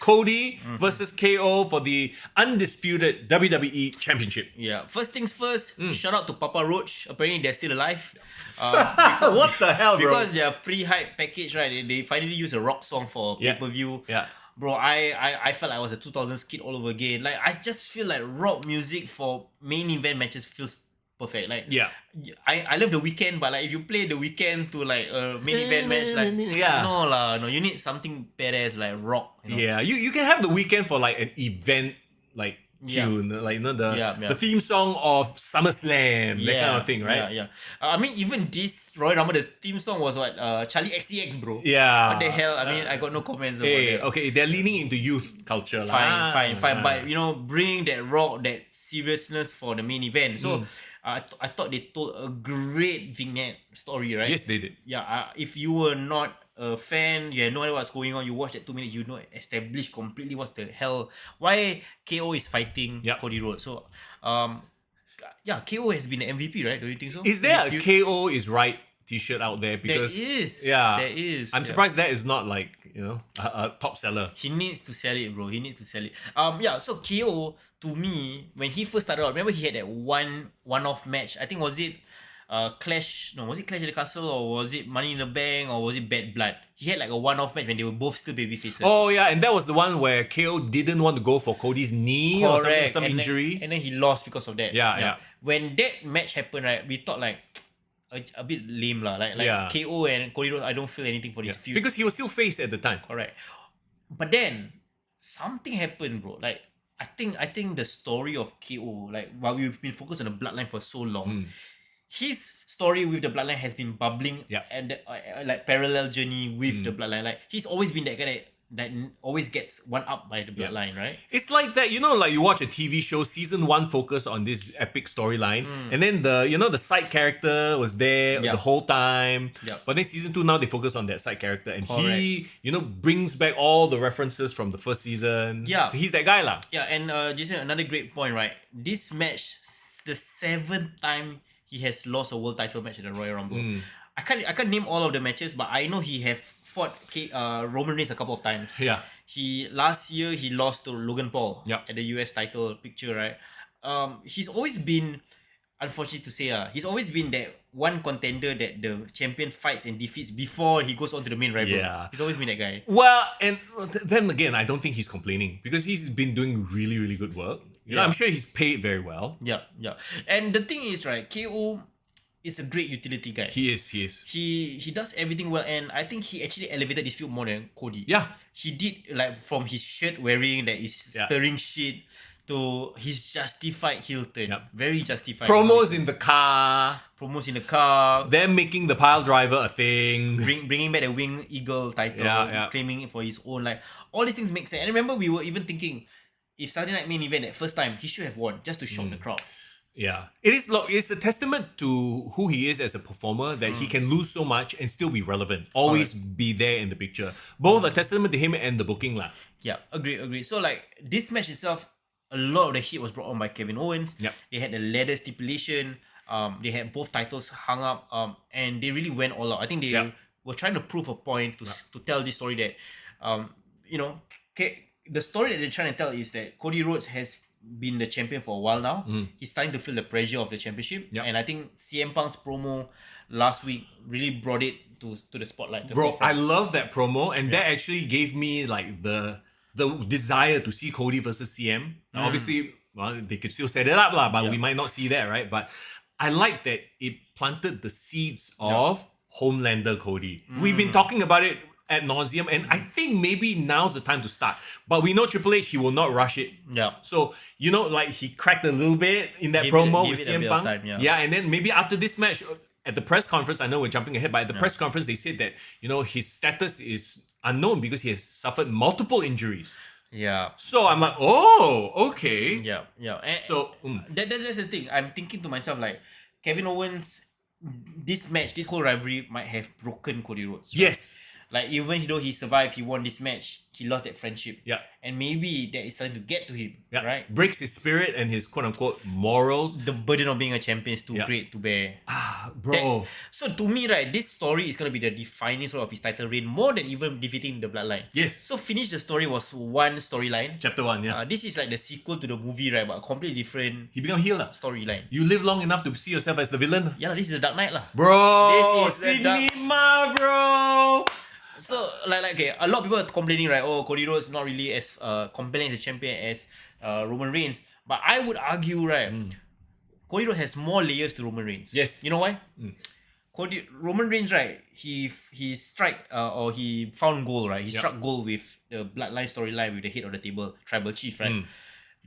Cody versus KO for the undisputed WWE Championship. Yeah. First things first, shout out to Papa Roach. Apparently they're still alive. What the hell, bro? Because their pre-hype package, right? They finally used a rock song for pay-per-view. Yeah. Bro, I felt like I was a 2000s kid all over again. Like, I just feel like rock music for main event matches feels perfect. Like, Yeah. I love The Weeknd, but like if you play The Weeknd to like a main event match, like no, you need something badass like rock. You know? Yeah, you can have The Weeknd for like an event like tune, like you know the theme song of SummerSlam, that kind of thing, right? Yeah. I mean, even this Royal Rumble, the theme song was what Charlie XCX, bro. Yeah. What the hell? I mean, I got no comments about that. Okay, they're leaning into youth culture, Fine. But you know, bring that rock, that seriousness for the main event. So I thought they told a great vignette story, right? Yes, they did. Yeah. If you were not a fan, you had no idea what's going on. You watch that 2 minutes, you know, establish completely what's the hell, why KO is fighting Cody Rhodes. So, KO has been the MVP, right? Don't you think so? Is there a KO is right T-shirt out there? Because there is. Yeah, there is. I'm surprised that is not like a top seller. He needs to sell it, bro. He needs to sell it. So KO, to me, when he first started out, remember he had that one-off match. I think was it Clash at the Castle, or was it Money in the Bank, or was it Bad Blood? He had like a one-off match when they were both still baby faces. Oh yeah, and that was the one where KO didn't want to go for Cody's knee. Correct. Or some injury. And then he lost because of that. Yeah. When that match happened, right, we thought like a bit lame lah. Like KO and Cody Rhodes, I don't feel anything for this feud. Because he was still face at the time. Correct. But then something happened, bro. Like I think the story of KO, like while we've been focused on the bloodline for so long, his story with the bloodline has been bubbling and like parallel journey with the bloodline. Like he's always been that guy that always gets one up by the bloodline, right? It's like that, like you watch a TV show, season 1 focus on this epic storyline, and then the side character was there the whole time. But then season 2 now they focus on that side character, and he brings back all the references from the first season. So he's that guy lah. Yeah, and Jason, another great point, right? This match, the 7th time he has lost a world title match in the Royal Rumble. I can't name all of the matches, but I know he have fought Roman Reigns a couple of times. Yeah. Last year he lost to Logan Paul at the US title picture, right? He's always been, unfortunate to say, he's always been that one contender that the champion fights and defeats before he goes on to the main rival. Yeah. He's always been that guy. Well, and then again, I don't think he's complaining because he's been doing really, really good work. I'm sure he's paid very well. Yeah. And the thing is, right, KO is a great utility guy. He is. He does everything well, and I think he actually elevated this feud more than Cody. Yeah. He did, like, from his shirt wearing that is stirring shit to his justified heel turn. Very justified. Promos in the car. Them making the pile driver a thing. Bringing back the Wing Eagle title. Claiming it for his own. Like, all these things make sense. And remember, we were even thinking, if Saturday Night Main Event that first time, he should have won just to shock the crowd. Yeah. It's a testament to who he is as a performer that he can lose so much and still be relevant. Always be there in the picture. Both a testament to him and the booking lah. Yeah, agree. So like this match itself, a lot of the heat was brought on by Kevin Owens. They had the ladder stipulation. They had both titles hung up. And they really went all out. I think they were trying to prove a point to tell this story that the story that they're trying to tell is that Cody Rhodes has been the champion for a while now. He's starting to feel the pressure of the championship. And I think CM Punk's promo last week really brought it to the spotlight. Bro, I love that promo, and that actually gave me like the desire to see Cody versus CM. Now, obviously, they could still set it up lah, but we might not see that, right? But I like that it planted the seeds of Homelander Cody. We've been talking about it ad nauseum, and I think maybe now's the time to start. But we know Triple H, he will not rush it. So, like he cracked a little bit in that promo with CM Punk. And then maybe after this match, at the press conference, I know we're jumping ahead, but at the press conference, they said that, his status is unknown because he has suffered multiple injuries. So I'm like, oh, okay. And so that's the thing. I'm thinking to myself, like, Kevin Owens, this match, this whole rivalry might have broken Cody Rhodes. Right? Yes. Like, even though he survived, he won this match, he lost that friendship. Yeah. And maybe that is starting to get to him. Yeah. Right? Breaks his spirit and his quote unquote morals. The burden of being a champion is too great to bear. Bro. So to me, right, this story is gonna be the defining story of his title reign more than even defeating the Bloodline. Yes. So Finish the Story was one storyline. Chapter 1, yeah. This is like the sequel to the movie, right? But a completely different He become heel lah. storyline. You live long enough to see yourself as the villain. Yeah, this is the Dark Knight lah. Bro, This is the dark- cinema, bro. So like okay, a lot of people are complaining, right? Oh, Cody Rhodes not really as compelling as a champion as Roman Reigns. But I would argue, right, Cody Rhodes has more layers to Roman Reigns. Yes. You know why? Roman Reigns, right? He strike or he found gold, right? He struck gold with the Bloodline storyline with the head of the table, Tribal Chief, right?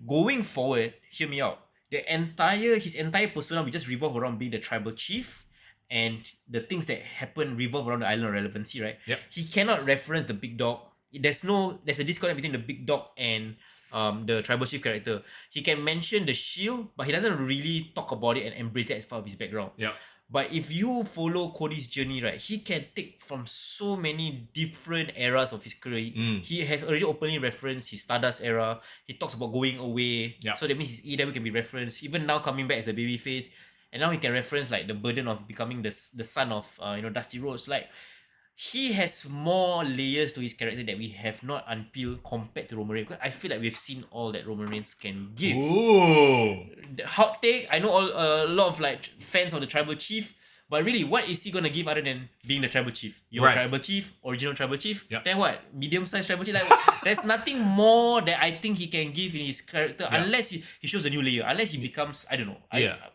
Going forward, hear me out. His entire persona will just revolve around being the Tribal Chief, and the things that happen revolve around the island of relevancy, right? Yep. He cannot reference the big dog. There's a disconnect between the big dog and the Tribal Chief character. He can mention the Shield, but he doesn't really talk about it and embrace it as part of his background. Yeah. But if you follow Cody's journey, right, he can take from so many different eras of his career. He has already openly referenced his Stardust era. He talks about going away. Yeah. So that means his EW can be referenced. Even now coming back as the babyface. And now he can reference like the burden of becoming the son of Dusty Rhodes. Like, he has more layers to his character that we have not unpeeled compared to Roman Reigns. Because I feel like we've seen all that Roman Reigns can give. Ooh. The hot take, I know a lot of like fans of the Tribal Chief, but really, what is he gonna give other than being the Tribal Chief? Your Right. Tribal Chief, original Tribal Chief. Yep. Then what? Medium-sized Tribal Chief. Like, there's nothing more that I think he can give in his character unless he shows a new layer. Unless he becomes, I don't know.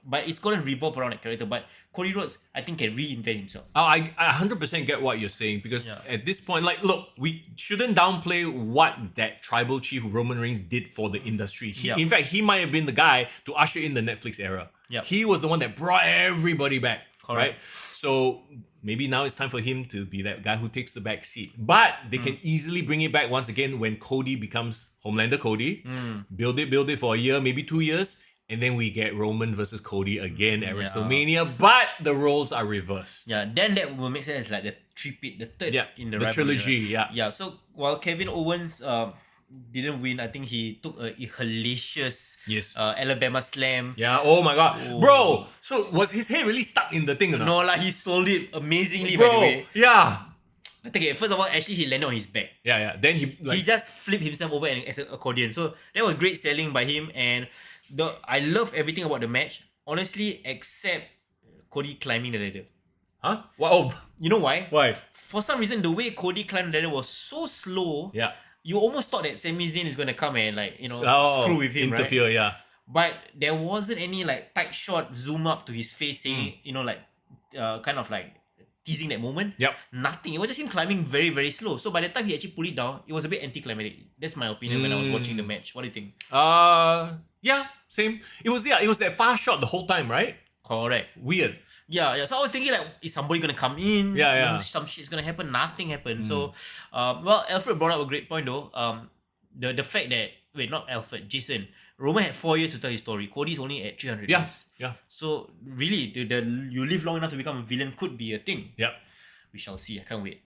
But it's gonna revolve around that character. But Cody Rhodes, I think, can reinvent himself. I 100% get what you're saying, because at this point, like, look, we shouldn't downplay what that Tribal Chief Roman Reigns did for the industry. In fact, he might have been the guy to usher in the Netflix era. He was the one that brought everybody back. Right? So maybe now it's time for him to be that guy who takes the back seat. But they can easily bring it back once again when Cody becomes Homelander Cody. Build it for a year, maybe 2 years. And then we get Roman versus Cody again at WrestleMania. But the roles are reversed. Yeah, then that will make sense like the three-peat, the third in the rivalry, trilogy, right? Yeah, so while Kevin Owens didn't win, I think he took a hellacious Alabama slam. Yeah, oh my god. Bro, so was his head really stuck in the thing or not? No, like he sold it amazingly, Bro, by the way. yeah. Okay, first of all, actually he landed on his back. Yeah. Then he just flipped himself over as an accordion. So that was great selling by him, and I love everything about the match. Honestly, except Cody climbing the ladder. Huh? Wow. You know why? Why? For some reason, the way Cody climbed the ladder was so slow. Yeah. You almost thought that Sami Zayn is gonna come and screw with him, interfere, right? Yeah. But there wasn't any like tight shot zoom up to his face saying, kind of like teasing that moment. Yep. Nothing. It was just him climbing very, very slow. So by the time he actually pulled it down, it was a bit anticlimactic. That's my opinion when I was watching the match. What do you think? Yeah, same. It was that fast shot the whole time, right? Correct. Weird. Yeah. So I was thinking like, is somebody gonna come in? Yeah. Some shit's gonna happen. Nothing happened. So, Alfred brought up a great point though. The fact that not Alfred, Jason. Roman had 4 years to tell his story. Cody's only at 300 days. Yeah. So really, the you live long enough to become a villain could be a thing. Yep. We shall see. I can't wait.